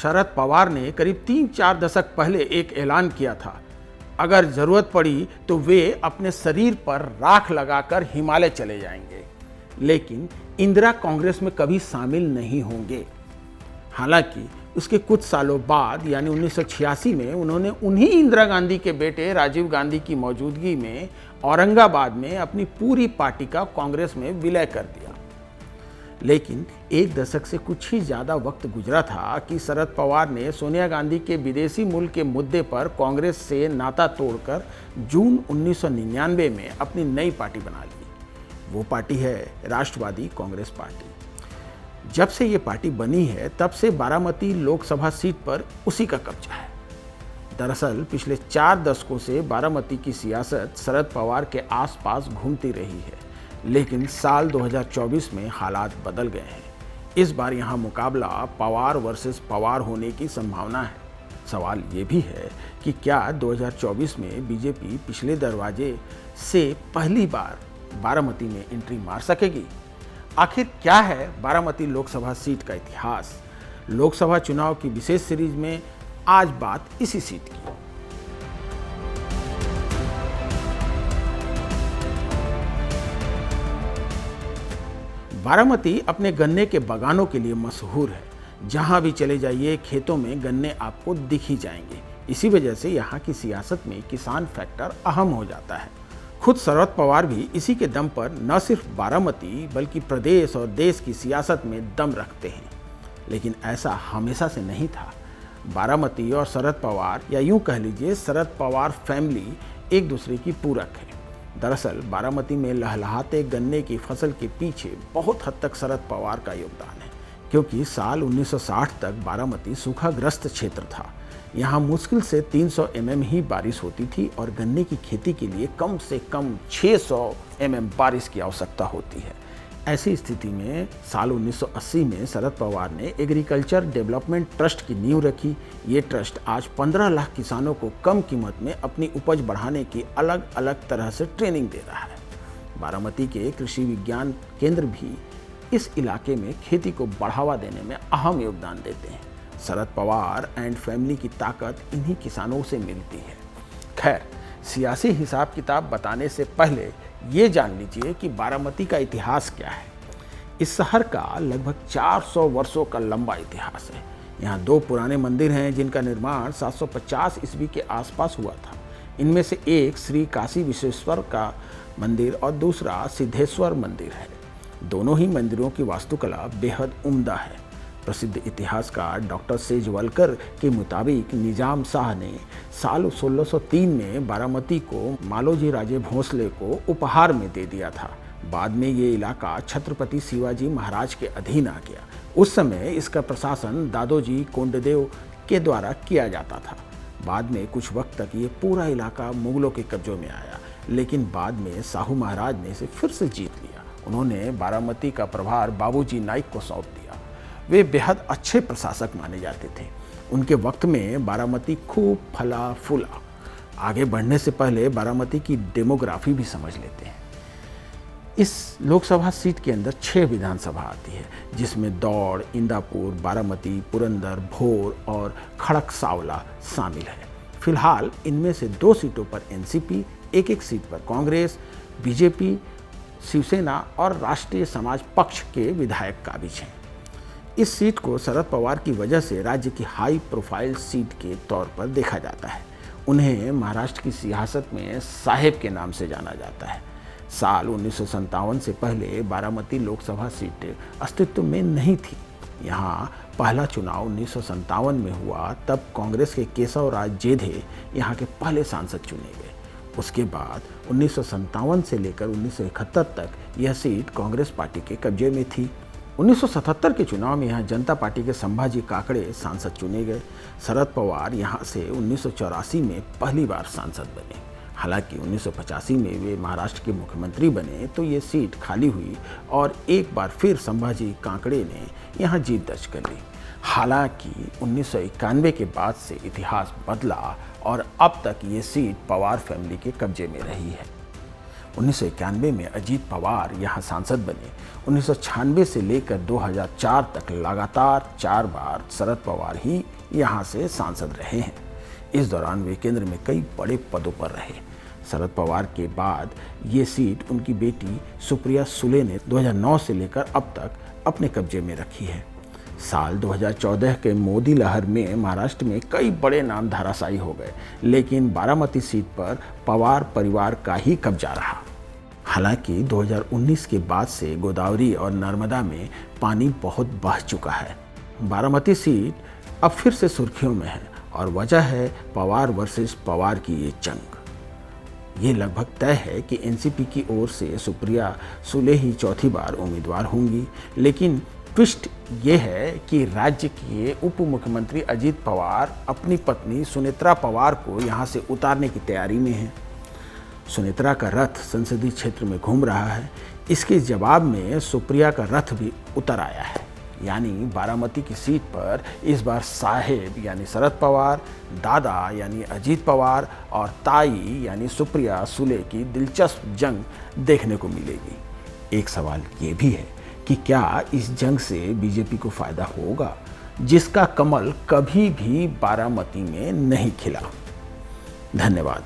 शरद पवार ने करीब 3-4 दशक पहले एक ऐलान किया था, अगर जरूरत पड़ी तो वे अपने शरीर पर राख लगाकर हिमालय चले जाएंगे, लेकिन इंदिरा कांग्रेस में कभी शामिल नहीं होंगे। हालांकि उसके कुछ सालों बाद यानी 1986 में उन्होंने उन्हीं इंदिरा गांधी के बेटे राजीव गांधी की मौजूदगी में औरंगाबाद में अपनी पूरी पार्टी का कांग्रेस में विलय कर दिया। लेकिन एक दशक से कुछ ही ज़्यादा वक्त गुजरा था कि शरद पवार ने सोनिया गांधी के विदेशी मुल्क के मुद्दे पर कांग्रेस से नाता तोड़कर जून 1999 में अपनी नई पार्टी बना ली। वो पार्टी है राष्ट्रवादी कांग्रेस पार्टी। जब से ये पार्टी बनी है तब से बारामती लोकसभा सीट पर उसी का कब्जा है। दरअसल पिछले 4 दशकों से बारामती की सियासत शरद पवार के आसपास घूमती रही है, लेकिन साल 2024 में हालात बदल गए हैं। इस बार यहाँ मुकाबला पवार वर्सेस पवार होने की संभावना है। सवाल ये भी है कि क्या 2024 में बीजेपी पिछले दरवाजे से पहली बार बारामती में एंट्री मार सकेगी? आखिर क्या है बारामती लोकसभा सीट का इतिहास? लोकसभा चुनाव की विशेष सीरीज में आज बात इसी सीट की। बारामती अपने गन्ने के बागानों के लिए मशहूर है। जहां भी चले जाइए खेतों में गन्ने आपको दिख ही जाएंगे। इसी वजह से यहाँ की सियासत में किसान फैक्टर अहम हो जाता है। खुद शरद पवार भी इसी के दम पर न सिर्फ बारामती बल्कि प्रदेश और देश की सियासत में दम रखते हैं। लेकिन ऐसा हमेशा से नहीं था। बारामती और शरद पवार, या यूं कह लीजिए शरद पवार फैमिली, एक दूसरे की पूरक है। दरअसल बारामती में लहलहाते गन्ने की फसल के पीछे बहुत हद तक शरद पवार का योगदान है, क्योंकि साल 1960 तक बारामती सूखाग्रस्त क्षेत्र था। यहाँ मुश्किल से 300 mm ही बारिश होती थी और गन्ने की खेती के लिए कम से कम 600 mm बारिश की आवश्यकता होती है। ऐसी स्थिति में साल 1980 में शरद पवार ने एग्रीकल्चर डेवलपमेंट ट्रस्ट की नींव रखी। ये ट्रस्ट आज 15 लाख किसानों को कम कीमत में अपनी उपज बढ़ाने की अलग अलग तरह से ट्रेनिंग दे रहा है। बारामती के कृषि विज्ञान केंद्र भी इस इलाके में खेती को बढ़ावा देने में अहम योगदान देते हैं। शरद पवार एंड फैमिली की ताकत इन्हीं किसानों से मिलती है। खैर, सियासी हिसाब किताब बताने से पहले ये जान लीजिए कि बारामती का इतिहास क्या है। इस शहर का लगभग 400 वर्षों का लंबा इतिहास है। यहाँ 2 पुराने मंदिर हैं जिनका निर्माण 750 ईस्वी के आसपास हुआ था। इनमें से एक श्री काशी विश्वेश्वर का मंदिर और दूसरा सिद्धेश्वर मंदिर है। दोनों ही मंदिरों की वास्तुकला बेहद उम्दा है। प्रसिद्ध इतिहासकार डॉक्टर सेजवलकर के मुताबिक निजाम शाह ने साल 1603 में बारामती को मालोजी राजे भोंसले को उपहार में दे दिया था। बाद में ये इलाका छत्रपति शिवाजी महाराज के अधीन आ गया। उस समय इसका प्रशासन दादोजी कोंडदेव के द्वारा किया जाता था। बाद में कुछ वक्त तक ये पूरा इलाका मुगलों के कब्जों में आया, लेकिन बाद में शाहू महाराज ने इसे फिर से जीत लिया। उन्होंने बारामती का प्रभार बाबूजी नाइक को सौंप दिया। वे बेहद अच्छे प्रशासक माने जाते थे। उनके वक्त में बारामती खूब फला फूला। आगे बढ़ने से पहले बारामती की डेमोग्राफी भी समझ लेते हैं। इस लोकसभा सीट के अंदर 6 विधानसभा आती है, जिसमें दौड़, इंदापुर, बारामती, पुरंदर, भोर और खड़कसावला शामिल है। फिलहाल इनमें से 2 सीटों पर एनसीपी, एक सीट पर कांग्रेस, बीजेपी, शिवसेना और राष्ट्रीय समाज पक्ष के विधायक काबिज हैं। इस सीट को शरद पवार की वजह से राज्य की हाई प्रोफाइल सीट के तौर पर देखा जाता है। उन्हें महाराष्ट्र की सियासत में साहेब के नाम से जाना जाता है। साल 1957 से पहले बारामती लोकसभा सीट अस्तित्व में नहीं थी। यहाँ पहला चुनाव 1957 में हुआ, तब कांग्रेस के केशव राज जेधे यहाँ के पहले सांसद चुने गए। उसके बाद 1957 से लेकर 1971 तक यह सीट कांग्रेस पार्टी के कब्जे में थी। 1977 के चुनाव में यहाँ जनता पार्टी के संभाजी काकड़े सांसद चुने गए। शरद पवार यहाँ से 1984 में पहली बार सांसद बने। हालांकि 1985 में वे महाराष्ट्र के मुख्यमंत्री बने तो ये सीट खाली हुई और एक बार फिर संभाजी काकड़े ने यहाँ जीत दर्ज कर ली। हालांकि 1991 के बाद से इतिहास बदला और अब तक ये सीट पवार फैमिली के कब्जे में रही है। 1991 में अजीत पवार यहाँ सांसद बने। 1996 से लेकर 2004 तक लगातार 4 बार शरद पवार ही यहाँ से सांसद रहे हैं। इस दौरान वे केंद्र में कई बड़े पदों पर रहे। शरद पवार के बाद ये सीट उनकी बेटी सुप्रिया सुले ने 2009 से लेकर अब तक अपने कब्जे में रखी है। साल 2014 के मोदी लहर में महाराष्ट्र में कई बड़े नाम धराशायी हो गए, लेकिन बारामती सीट पर पवार परिवार का ही कब्जा रहा। हालांकि 2019 के बाद से गोदावरी और नर्मदा में पानी बहुत बह चुका है। बारामती सीट अब फिर से सुर्खियों में है और वजह है पवार वर्सेस पवार की ये जंग। ये लगभग तय है कि एनसीपी की ओर से सुप्रिया सुले ही चौथी बार उम्मीदवार होंगी, लेकिन ट्विस्ट ये है कि राज्य के उप मुख्यमंत्री अजीत पवार अपनी पत्नी सुनेत्रा पवार को यहाँ से उतारने की तैयारी में हैं। सुनेत्रा का रथ संसदीय क्षेत्र में घूम रहा है। इसके जवाब में सुप्रिया का रथ भी उतर आया है, यानी बारामती की सीट पर इस बार साहेब यानी शरद पवार, दादा यानी अजीत पवार और ताई यानी सुप्रिया सुले की दिलचस्प जंग देखने को मिलेगी। एक सवाल ये भी है कि क्या इस जंग से बीजेपी को फायदा होगा, जिसका कमल कभी भी बारामती में नहीं खिला। धन्यवाद।